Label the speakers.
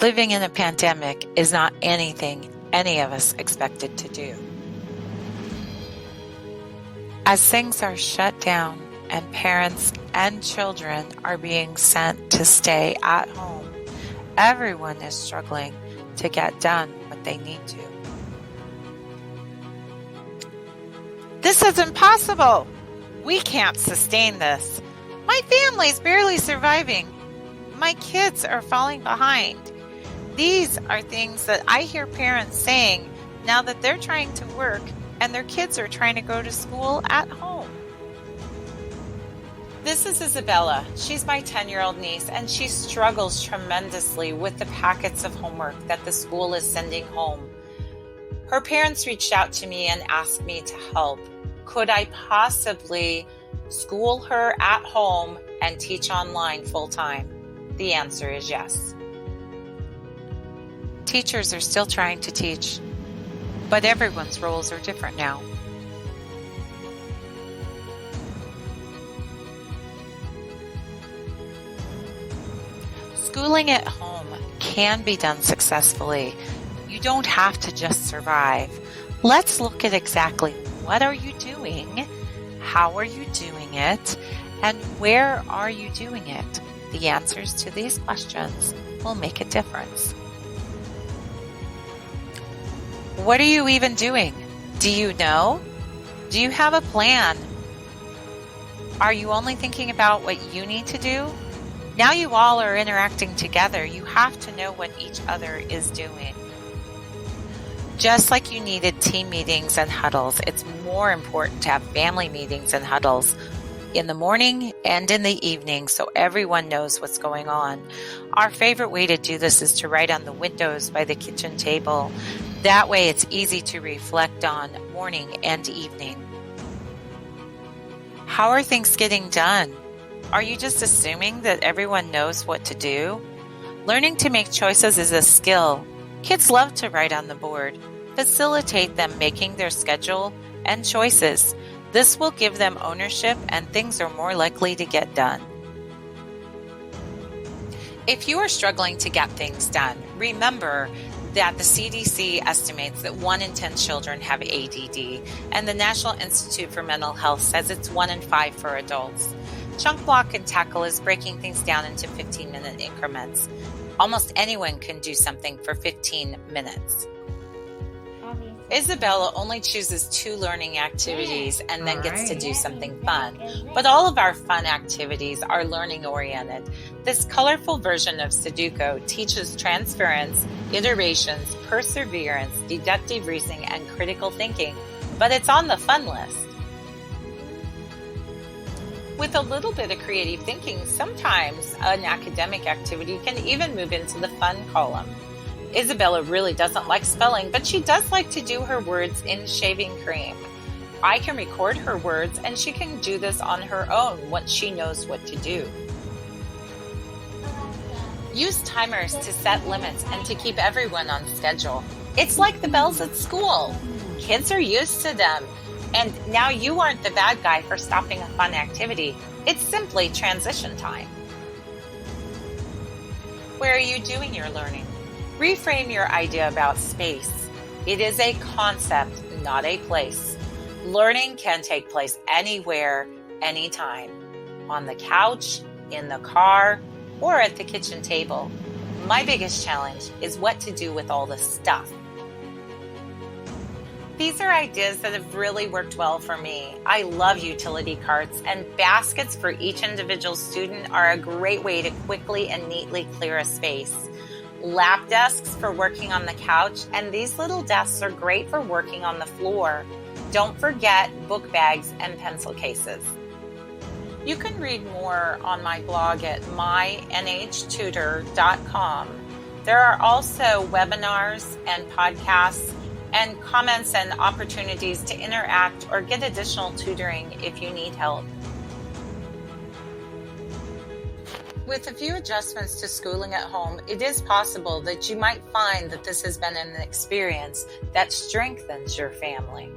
Speaker 1: Living in a pandemic is not anything any of us expected to do. As things are shut down and parents and children are being sent to stay at home, everyone is struggling to get done what they need to. This is impossible! We can't sustain this. My family's barely surviving. My kids are falling behind. These are things that I hear parents saying now that they're trying to work and their kids are trying to go to school at home. This is Isabella. She's my 10-year-old niece, and she struggles tremendously with the packets of homework that the school is sending home. Her parents reached out to me and asked me to help. Could I possibly school her at home and teach online full-time? The answer is yes. Teachers are still trying to teach, but everyone's roles are different now. Schooling at home can be done successfully. You don't have to just survive. Let's look at exactly what are you doing, how are you doing it, and where are you doing it? The answers to these questions will make a difference. What are you even doing? Do you know? Do you have a plan? Are you only thinking about what you need to do? Now you all are interacting together. You have to know what each other is doing. Just like you needed team meetings and huddles, it's more important to have family meetings and huddles in the morning and in the evening so everyone knows what's going on. Our favorite way to do this is to write on the windows by the kitchen table. That way it's easy to reflect on morning and evening. How are things getting done? Are you just assuming that everyone knows what to do? Learning to make choices is a skill. Kids love to write on the board. Facilitate them making their schedule and choices. This will give them ownership and things are more likely to get done. If you are struggling to get things done, remember that the CDC estimates that 1 in 10 children have ADD, and the National Institute for Mental Health says it's 1 in 5 for adults. Chunk, block, and tackle is breaking things down into 15-minute increments. Almost anyone can do something for 15 minutes. Isabella only chooses 2 learning activities and then gets to do something fun. But all of our fun activities are learning oriented. This colorful version of Sudoku teaches transference, iterations, perseverance, deductive reasoning, and critical thinking, but it's on the fun list. With a little bit of creative thinking, sometimes an academic activity can even move into the fun column. Isabella really doesn't like spelling, but she does like to do her words in shaving cream. I can record her words, and she can do this on her own once she knows what to do. Use timers to set limits and to keep everyone on schedule. It's like the bells at school. Kids are used to them. And now you aren't the bad guy for stopping a fun activity. It's simply transition time. Where are you doing your learning? Reframe your idea about space. It is a concept, not a place. Learning can take place anywhere, anytime. On the couch, in the car, or at the kitchen table. My biggest challenge is what to do with all the stuff. These are ideas that have really worked well for me. I love utility carts, and baskets for each individual student are a great way to quickly and neatly clear a space. Lap desks for working on the couch, and these little desks are great for working on the floor. Don't forget book bags and pencil cases. You can read more on my blog at mynhtutor.com. There are also webinars and podcasts and comments and opportunities to interact or get additional tutoring if you need help. With a few adjustments to schooling at home, it is possible that you might find that this has been an experience that strengthens your family.